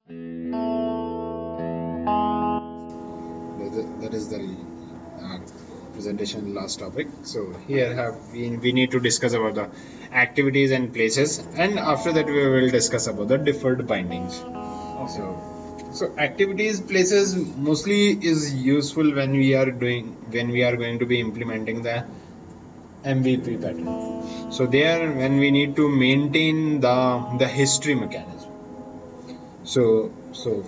That is the uh, presentation last topic. So here we need to discuss about the activities and places, and after that we will discuss about the deferred bindings. So activities places mostly is useful when we are going to be implementing the MVP pattern. So there when we need to maintain the history mechanism. So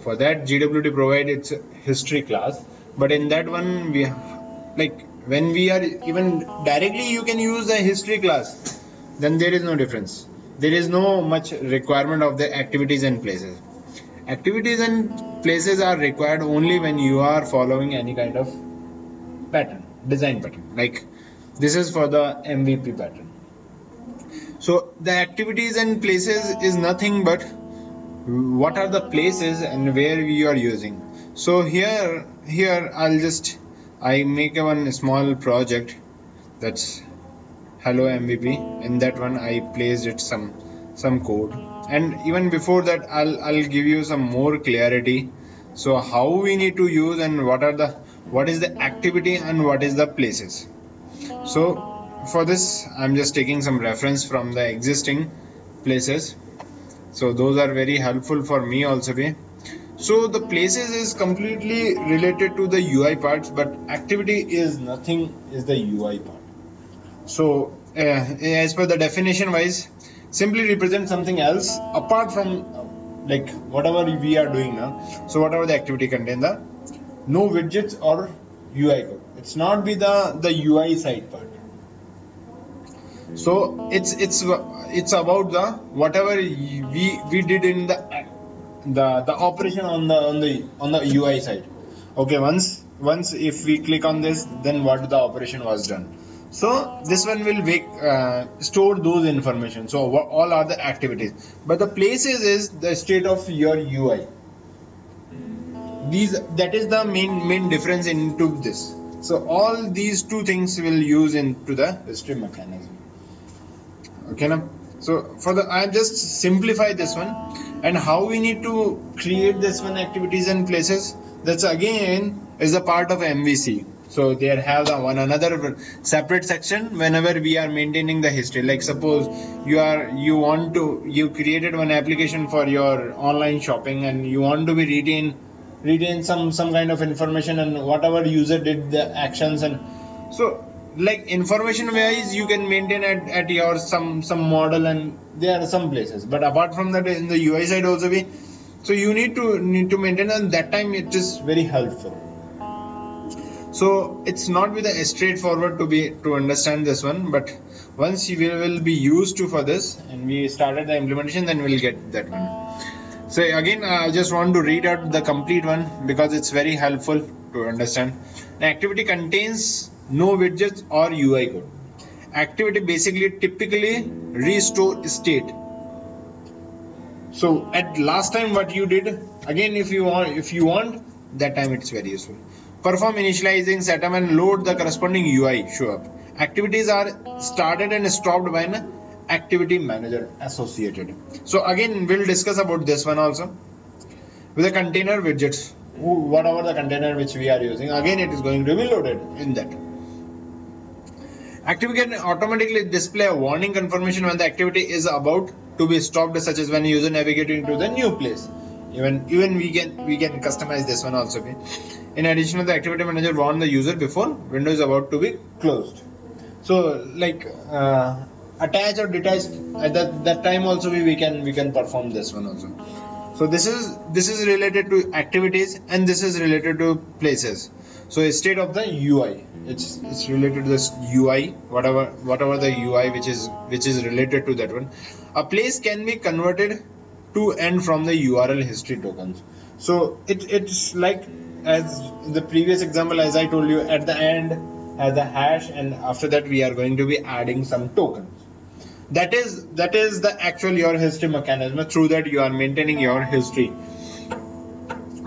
for that GWT provide its history class, but in that one we like when we are even directly you can use the history class, then there is no difference. There is no much requirement of the activities and places. Activities and places are required only when you are following any kind of pattern, design pattern. Like this is for the MVP pattern. So the activities and places is nothing but what are the places and where we are using. So here I make one small project, that's hello MVP. In that one I placed it some code, and even before that I'll give you some more clarity. So how we need to use and what is the activity and what is the places. So for this I'm just taking some reference from the existing places, so those are very helpful for me also. So the places is completely related to the UI parts, but activity is nothing is the UI part. So as per the definition wise, simply represent something else apart from like whatever we are doing now. So whatever the activity contain, the no widgets or UI code, it's not be the UI side part. So it's about the whatever we did in the operation on the UI side. Okay, once if we click on this, then what the operation was done. So this one will store those information. So all are the activities, but the places is the state of your UI. That is the main difference into this. So all these two things will use into the history mechanism. Okay now, so for the I just simplify this one, and how we need to create this one activities and places, that's again is a part of MVC. So there have the one another separate section whenever we are maintaining the history. Like suppose you created one application for your online shopping and you want to be retain some kind of information and whatever user did the actions, and so like information wise you can maintain at your some model, and there are some places, but apart from that in the UI side also so you need to maintain, and that time it is very helpful. So it's not with a straightforward to understand this one, but once you will be used to for this and we started the implementation, then we'll get that one. So again I just want to read out the complete one because it's very helpful to understand. An activity contains no widgets or UI code. Activity basically typically restore state. So at last time what you did, again if you want that time it's very useful. Perform initializing setup and load the corresponding UI show up. Activities are started and stopped by an activity manager associated. So again we'll discuss about this one also. With the container widgets, whatever the container which we are using, again it is going to be loaded in that. Activity can automatically display a warning confirmation when the activity is about to be stopped, such as when user navigating to the new place. Even we can customize this one also. In addition, the activity manager warn the user before window is about to be closed. So like attach or detach at that time also we can perform this one also. So this is related to activities and this is related to places. So state of the UI, it's related to this UI, whatever the UI which is related to that one. A place can be converted to and from the URL history tokens. So it's like as in the previous example, as I told you, at the end as a hash, and after that we are going to be adding some tokens. That is the actual your history mechanism. Through that you are maintaining your history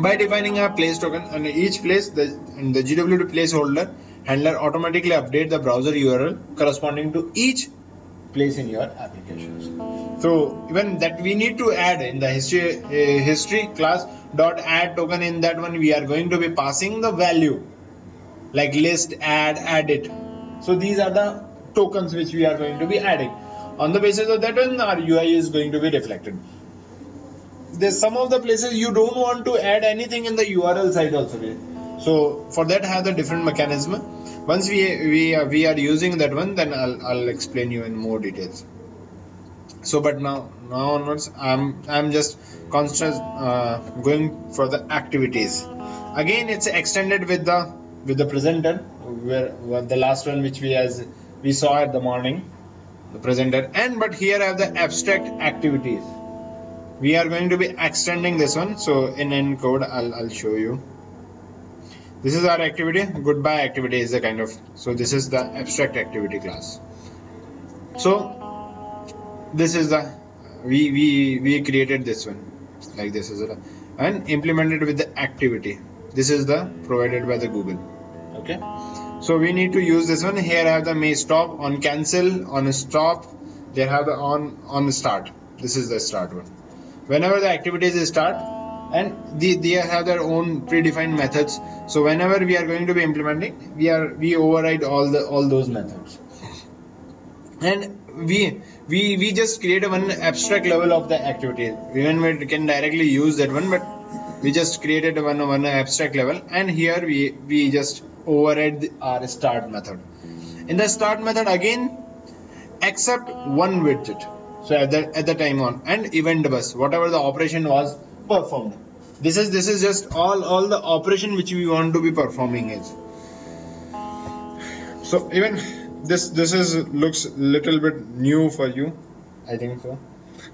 by defining a place token, and each place the GWT placeholder handler automatically update the browser URL corresponding to each place in your applications. So even that we need to add in the history class dot add token. In that one we are going to be passing the value like list, add, edit. So these are the tokens which we are going to be adding. On the basis of that one, our UI is going to be reflected. There's some of the places you don't want to add anything in the URL side also. So for that have the different mechanism. Once we are using that one, then I'll explain you in more details. So but now onwards I'm just constant going for the activities. Again it's extended with the presenter, where the last one which we saw at the morning, the presenter, and but here I have the abstract activities. We are going to be extending this one. So in encode I'll show you. This is our activity. Goodbye activity is the kind of, so this is the abstract activity class. So this is the we created this one like this is and implemented with the activity. This is the provided by the Google. Okay, so we need to use this one. Here I have the may stop, on cancel, on stop. They have the on start. This is the start one. Whenever the activities start, and they have their own predefined methods. So whenever we are going to be implementing, we override all those methods, and we just create one abstract level of the activity. Even we can directly use that one, but we just created one abstract level, and here we just override our start method. In the start method again, accept one widget. So at the time on and event bus, whatever the operation was performed. This is just all the operation which we want to be performing is. So even this looks little bit new for you, I think so.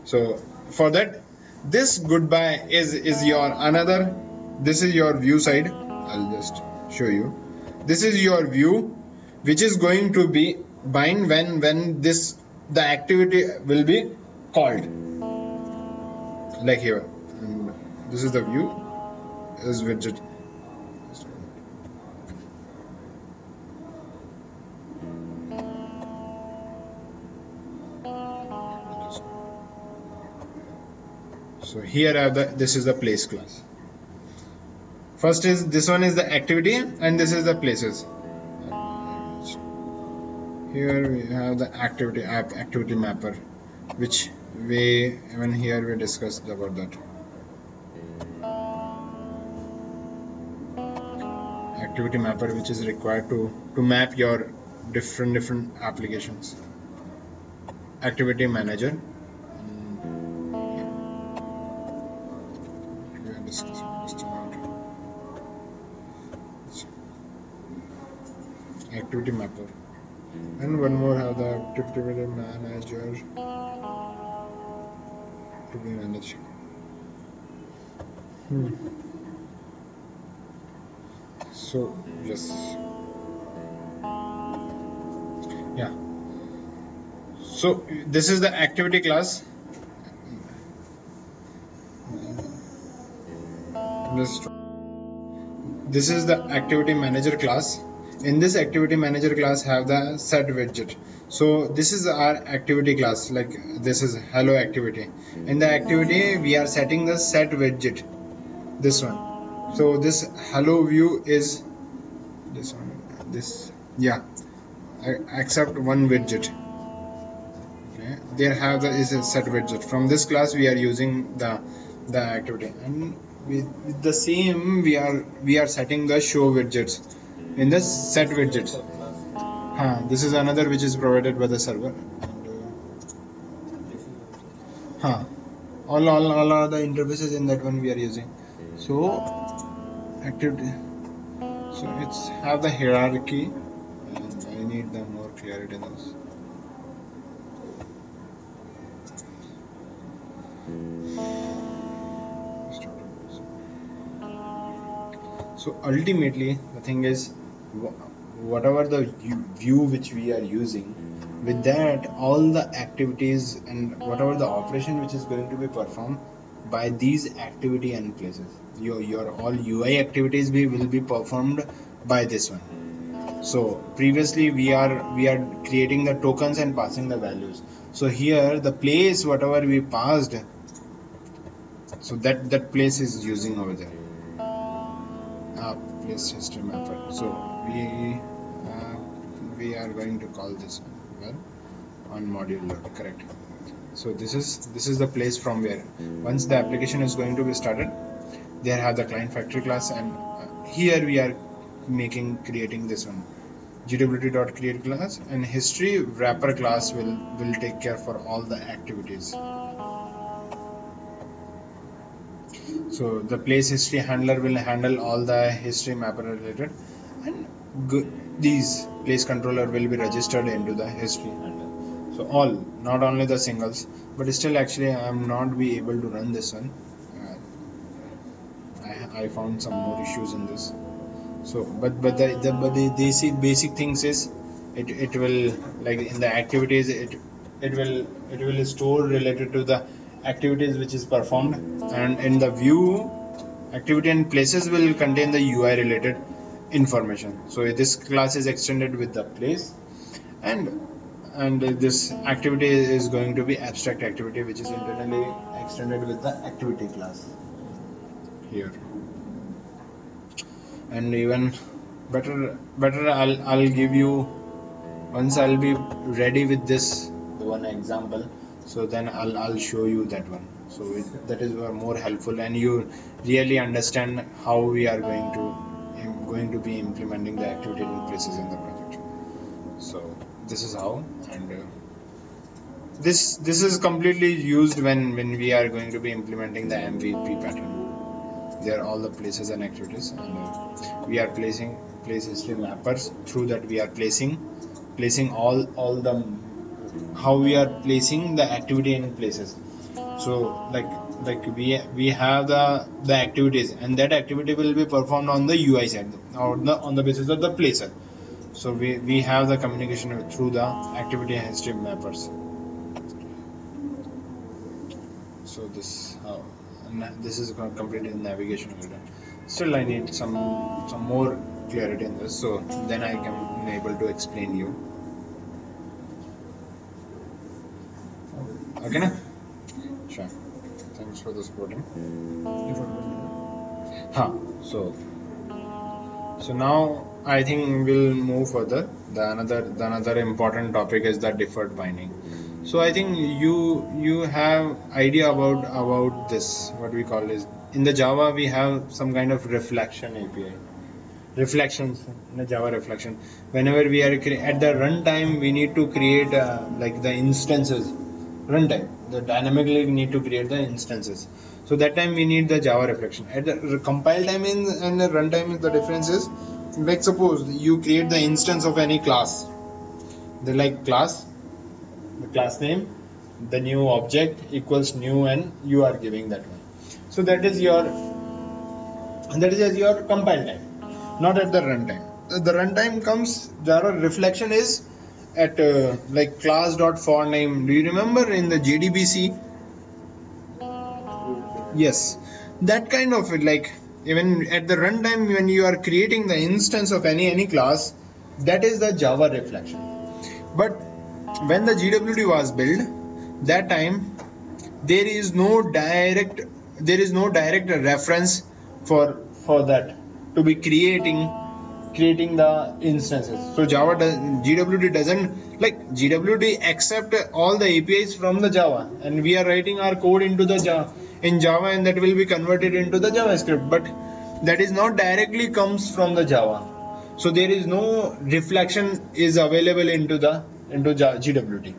So for that, this goodbye is your another. This is your view side. I'll just show you. This is your view, which is going to be bind when the activity will be called, like here. And this is the view, is widget. So here I have this is the place class. First is this one is the activity, and this is the places. Here we have the activity mapper, which even here we discussed about that. Activity mapper, which is required to map your different applications. Activity manager. We are discussing just about activity mapper. And one more have the activity manager to be managed. So yes, yeah. So this is the activity class. This is the activity manager class. In this activity manager class have the set widget. So this is our activity class, like this is hello activity. In the activity we are setting the set widget, this one. So this hello view is this one, this, yeah, accept one widget. Okay, there have is a set widget. From this class we are using the activity, and with the same we are setting the show widgets in the set widgets. This is another which is provided by the server. All are the interfaces in that one we are using. So activity, so it's have the hierarchy, and I need the more clarity in this. So ultimately the thing is, whatever the view which we are using, with that all the activities and whatever the operation which is going to be performed by these activity and places, your all UI activities will be performed by this one. So previously we are creating the tokens and passing the values. So here the place whatever we passed, so that place is using over there. Place history mapper. So we are going to call this one on module load, correct. So this is the place from where once the application is going to be started, there have the client factory class, and here we are creating this one gwt.create class, and history wrapper class will take care for all the activities. So the place history handler will handle all the history mapper related, and these place controller will be registered into the history handler. So all, not only the singles, but still actually I am not be able to run this one. I found some more issues in this. So but the basic things is it will, like in the activities, it will store related to the activities which is performed, and in the view activity and places will contain the UI related information. So this class is extended with the place, and this activity is going to be abstract activity, which is internally extended with the activity class here. And even better I'll give you, once I'll be ready with this one example, so then I'll show you that one. So that is more helpful, and you really understand how we are going to be implementing the activity and places in the project. So this is how, and this is completely used when we are going to be implementing the MVP pattern. There are all the places and activities, and we are placing place history mappers. Through that we are placing all the how we are placing the activity in places. So like we have the activities, and that activity will be performed on the UI side, or on the basis of the placer. So we have the communication through the activity and history mappers. So this is completed navigation later. Still I need some more clarity in this, so then I can able to explain you. Okay na? Sure. Thanks for the supporting. So now I think we'll move further. The another important topic is the deferred binding. So I think you have idea about this, what we call is, in the Java we have some kind of reflection API. Reflections in the Java reflection. Whenever we are at the runtime, we need to create like the instances. Runtime, the dynamically we need to create the instances. So that time we need the Java reflection. At the compile time and the runtime, the difference is, like suppose you create the instance of any class. The class, the class name, the new object equals new, and you are giving that one. So that is your compile time, not at the runtime. The runtime comes, Java reflection is at like class.forName. Do you remember in the JDBC? Yes, that kind of like, even at the runtime when you are creating the instance of any class, that is the Java reflection. But when the GWT was built, that time there is no direct reference for that to be creating the instances. So GWT doesn't, like, GWT accept all the APIs from the Java, and we are writing our code into the Java, and that will be converted into the JavaScript, but that is not directly comes from the Java. So there is no reflection is available into GWT.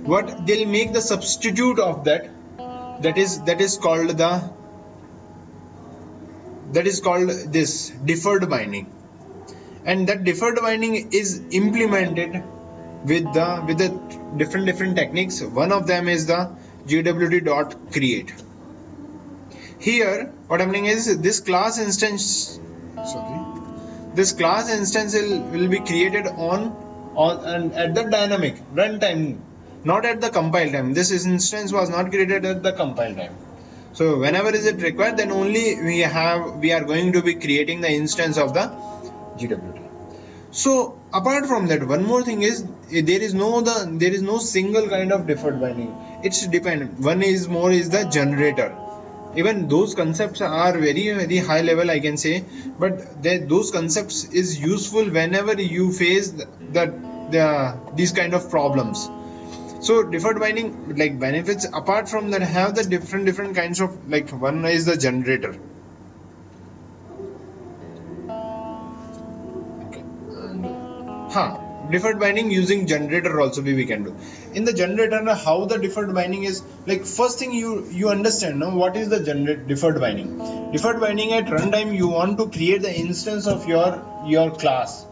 What they'll make the substitute of that is called this deferred binding, and that deferred binding is implemented with the different techniques. One of them is the gwt.create. Here what happening is, this class instance will be created on and at the dynamic runtime, not at the compile time. This instance was not created at the compile time. So whenever is it required, then only we are going to be creating the instance of the GWT. So apart from that, one more thing is there is no single kind of deferred binding. It's dependent. One is more is the generator. Even those concepts are very high level, I can say, but those concepts is useful whenever you face these kind of problems. So deferred binding, like, benefits apart from that, have the different kinds of, like, one is the generator. Okay. Deferred binding using generator also we can do. In the generator, how the deferred binding is, like, first thing you understand now what is the deferred binding. Deferred binding, at runtime you want to create the instance of your class.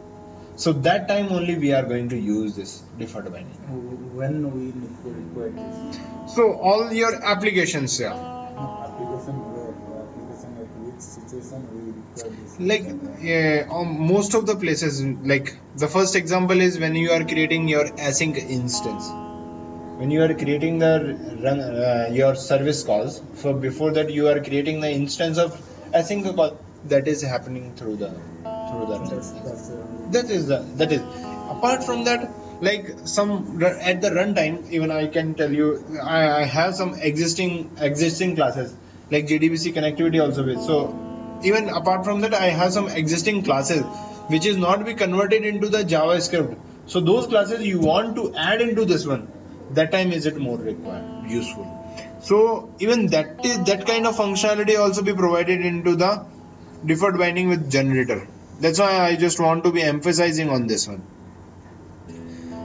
So that time only we are going to use this deferred binding. When we require this? So all your applications, yeah. Application where? Application at which situation we require this? Like, most of the places, like the first example is when you are creating your async instance. When you are creating the your service calls, for before that you are creating the instance of async call, that is happening through the that is apart from that, like, some at the runtime, even I can tell you, I have some existing classes like JDBC connectivity also with. So even apart from that, I have some existing classes which is not be converted into the JavaScript. So those classes you want to add into this one, that time is it more required useful. So even that kind of functionality also be provided into the deferred binding with generator. That's why I just want to be emphasizing on this one.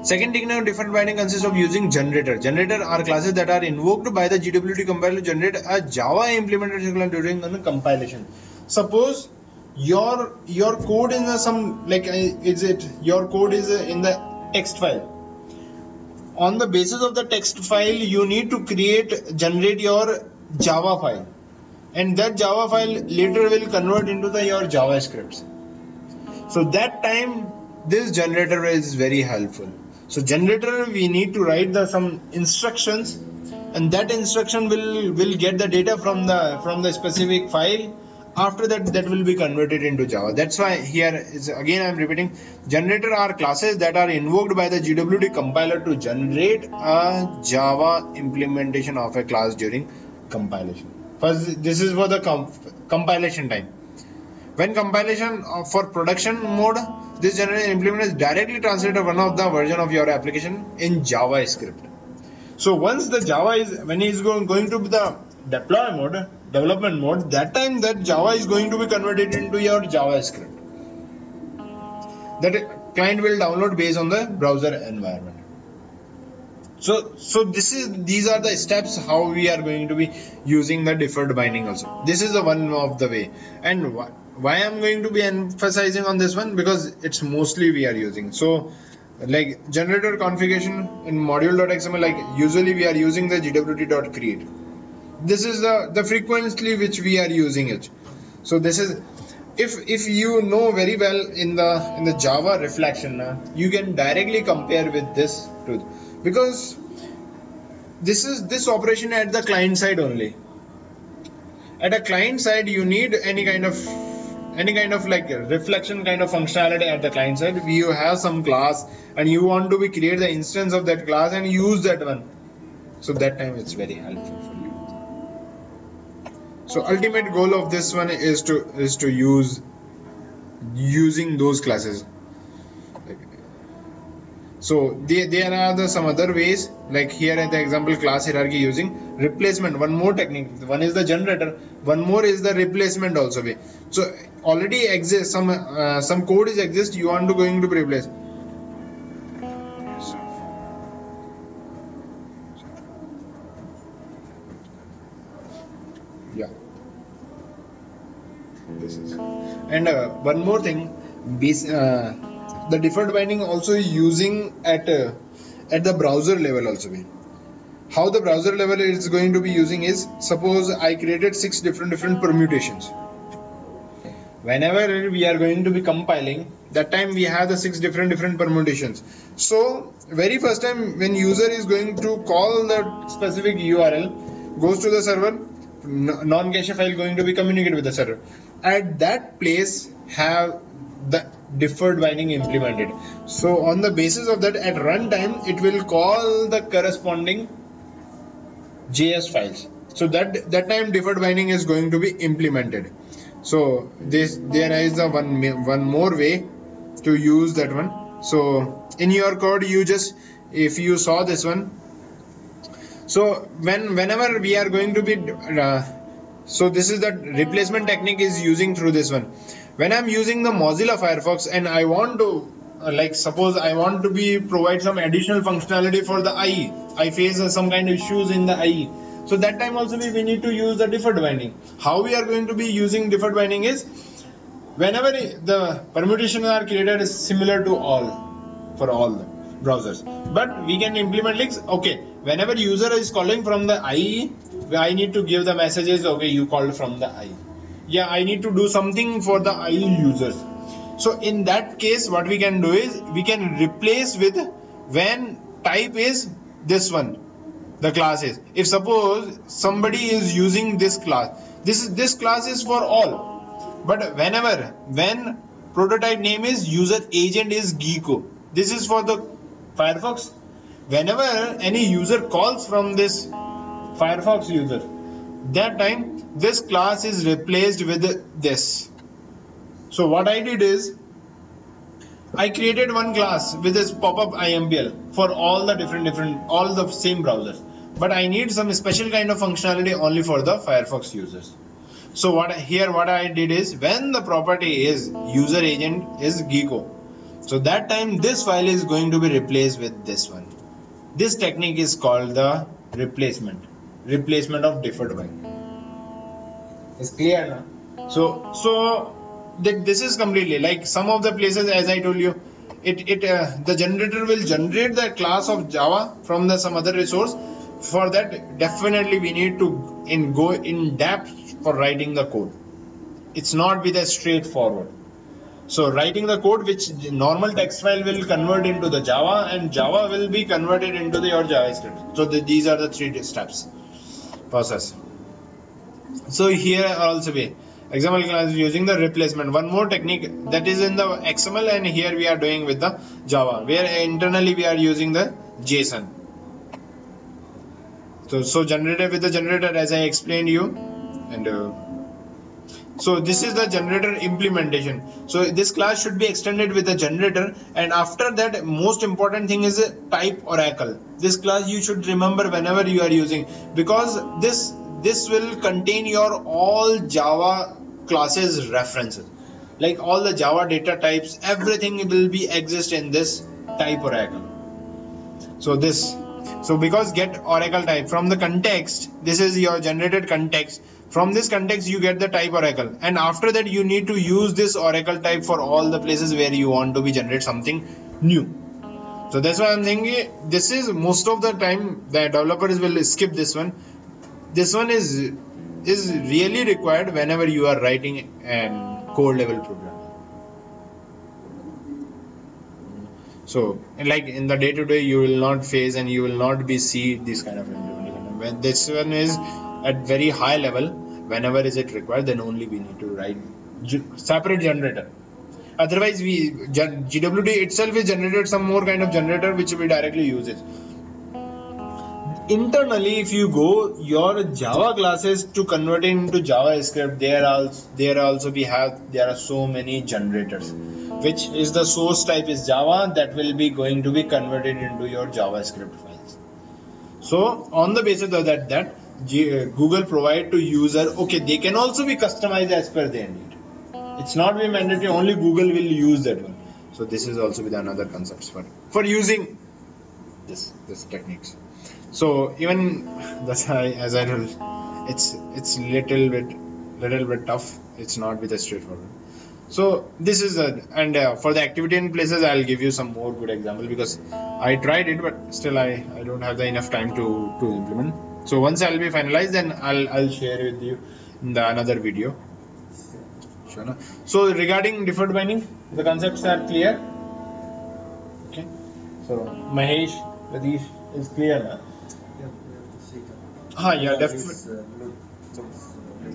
Second technique of deferred binding consists of using generator. Generator are classes that are invoked by the GWT compiler to generate a Java implementation during compilation. Suppose your code in some, like, your code is in the text file. On the basis of the text file, you need to generate your Java file, and that Java file later will convert into your JavaScripts. So that time this generator is very helpful. So generator, we need to write some instructions, and that instruction will get the data from the specific file. After that will be converted into Java. That's why here is, again I am repeating, generator are classes that are invoked by the GWT compiler to generate a Java implementation of a class during compilation. First, this is for the compilation time. When compilation for production mode, this generator implement is directly translated one of the version of your application in JavaScript. So once the Java is, when it is going to be the development mode, that time that Java is going to be converted into your JavaScript that client will download based on the browser environment. So these are the steps how we are going to be using the deferred binding also. This is the one of the way. And why I'm going to be emphasizing on this one, because it's mostly we are using. So like generator configuration in module.xml, like usually we are using the gwt.create. This is the frequently which we are using it. So this is, if you know very well in the Java reflection, you can directly compare with this truth, because this is this operation at the client side only. At a client side, you need any kind of like reflection kind of functionality at the client side. You have some class and you want to create the instance of that class and use that one. So that time it's very helpful for you. So ultimate goal of this one is to using those classes. So there are some other ways, like here in the example class hierarchy using replacement. One more technique. One is the generator. One more is the replacement also way. So already exists some code is exist. You want to going to replace. Yeah. This is. And one more thing. The deferred binding also using at the browser level also. How the browser level is going to be using is, suppose I created 6 different permutations. Whenever we are going to be compiling, that time we have the 6 different permutations. So very first time when user is going to call the specific URL, goes to the server, non-cache file going to be communicated with the server. At that place, have the deferred binding implemented. So on the basis of that, at runtime it will call the corresponding JS files. So that time deferred binding is going to be implemented. So there is the one more way to use that one. So in your code, you just, if you saw this one, so whenever we are going to be so this is the replacement technique is using through this one. When I'm using the Mozilla Firefox and I want to like suppose I want to be provide some additional functionality for the IE, I face some kind of issues in the IE. So that time also we need to use the deferred binding. How we are going to be using deferred binding is whenever the permutations are created is similar to all for all the browsers, but we can implement links. Okay, whenever user is calling from the IE, I need to give the messages. Okay, you called from the IE. Yeah, I need to do something for the IE users. So in that case, what we can do is we can replace with when type is this one. The class is, if suppose somebody is using this class, this class is for all, but when prototype name is user agent is Geeko, this is for the Firefox. Whenever any user calls from this Firefox user, that time this class is replaced with this. So what I did is I created one class with this pop-up IMPL for all the different all the same browsers, but I need some special kind of functionality only for the Firefox users. So what I did is when the property is user agent is Geeko, so that time this file is going to be replaced with this one. This technique is called the replacement of deferred binding. It's clear now? So this is completely like some of the places, as I told you, the generator will generate the class of Java from some other resource. For that, definitely we need to go in depth for writing the code. It's not be that straightforward. So writing the code, which normal text file will convert into the Java, and Java will be converted into your JavaScript. So these are the 3 steps process. So here also we XML class is using the replacement. One more technique that is in the XML, and here we are doing with the Java, where internally we are using the JSON. So generator with the generator, as I explained you, and so this is the generator implementation. So this class should be extended with the generator, and after that most important thing is type oracle. This class you should remember whenever you are using, because this will contain your all Java classes references, like all the Java data types, everything will be exist in this type oracle. So because get oracle type from the context, this is your generated context. From this context you get the type oracle, and after that you need to use this oracle type for all the places where you want to be generate something new. So that's why I'm thinking this is most of the time the developers will skip this one. This one is really required whenever you are writing an code level program. So like in the day-to-day you will not face and you will not be see this kind of implementation. When this one is at very high level, whenever is it required, then only we need to write separate generator. Otherwise GWT itself is generated some more kind of generator which we directly use it. Internally, if you go your Java classes to convert it into JavaScript, there are so many generators, which is the source type is Java, that will be going to be converted into your JavaScript files. So on the basis of that Google provide to user, okay, they can also be customized as per their need. It's not be mandatory only Google will use that one. So this is also with another concepts for using this techniques. So even that's as I told, it's little bit tough. It's not with a straightforward. So this is and for the activity in places I'll give you some more good example, because I tried it but still I don't have the enough time to implement. So once I'll be finalized, then I'll share with you in the another video. Sure, no? So regarding deferred binding, the concepts are clear. Okay. So Mahesh, Radish is clear now. Yeah, definitely.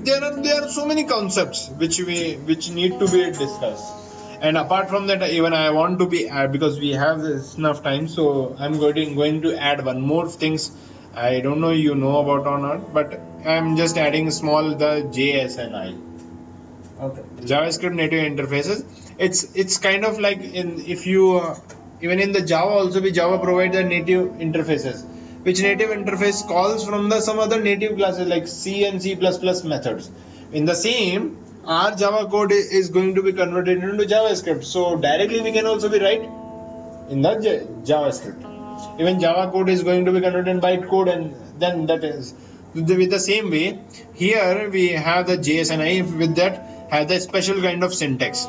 There are so many concepts which need to be discussed. And apart from that, even I want to be because we have this enough time, so I'm going to add one more things. I don't know you know about or not, but I'm just adding small the JSNI. Okay. JavaScript native interfaces. It's kind of like in if you even in the Java also Java provide the native interfaces, which native interface calls from the some other native classes like C and C++ methods. In the same, our Java code is going to be converted into JavaScript. So directly we can also be write in the JavaScript. Even Java code is going to be converted in bytecode, and then that is with the same way. Here we have the JSNI. With that have the special kind of syntax.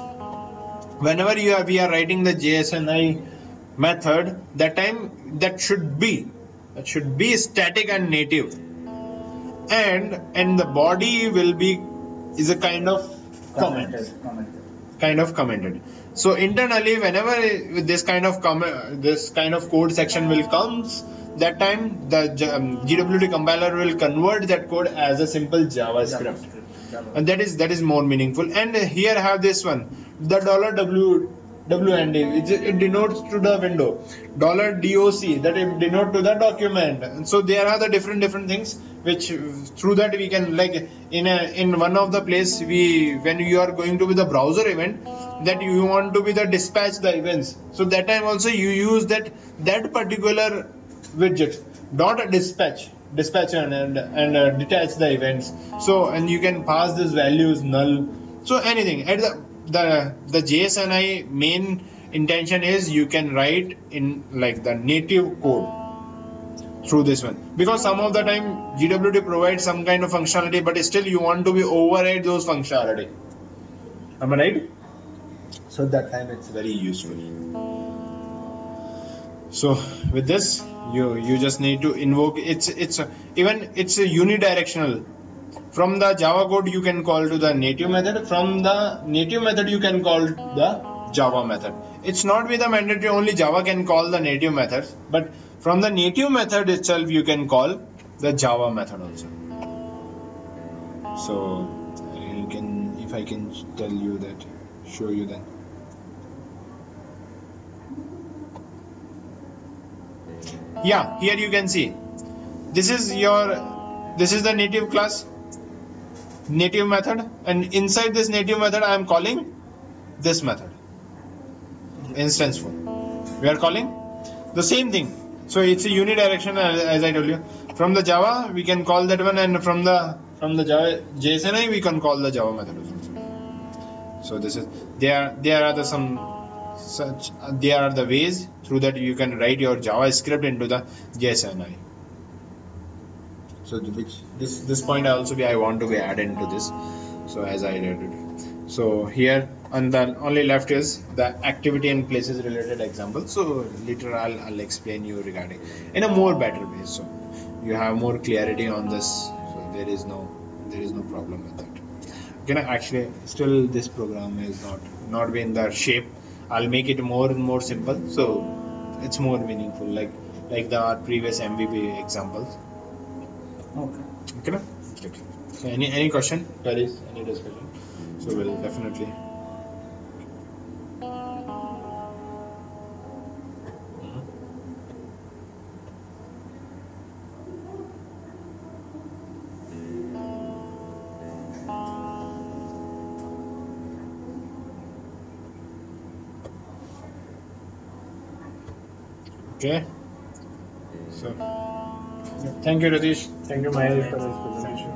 Whenever we are writing the JSNI method, that time that should be static and native, and the body will be is a kind of comment. Commented. So internally, whenever this kind of code section will comes, that time the GWT compiler will convert that code as a simple JavaScript. And that is more meaningful. And here I have this one, the $WND, it denotes to the window. $DOC, that it denote to the document. And so there are the different things which through that we can, like in one of the place when you are going to be the browser event, that you want to be the dispatch the events. So that time also you use that particular widget dot dispatch and detach the events. So and you can pass these values null. So anything at the JSNI main intention is you can write in like the native code through this one, because some of the time GWT provides some kind of functionality, but still you want to be override those functionality. Am I right? So that time it's very useful. So with this, you just need to invoke it's a unidirectional. From the Java code you can call to the native method. From the native method you can call the Java method. It's not with the mandatory only Java can call the native methods, but from the native method itself you can call the Java method also. So you can, if I can tell you that, show you that. Yeah, here you can see this is the native class, native method, and inside this native method I am calling this method, instance form. We are calling the same thing. So it's a unidirectional, as I told you. From the Java we can call that one, and from the Java JSNI we can call the Java method also. So this is there are the ways through that you can write your JavaScript into the JSNI. So this point I want to be added into this. So as I read it. So here on the only left is the activity and places related example. So later I'll explain you regarding in a more better way. So you have more clarity on this. So there is no problem with that. Okay, actually still this program is not in the shape. I'll make it more and more simple, so it's more meaningful, like our previous MVP examples. Okay. Okay. So any question, queries, any discussion? So we'll definitely. Okay. So thank you, Ratish. Thank you, Mahesh, for this presentation.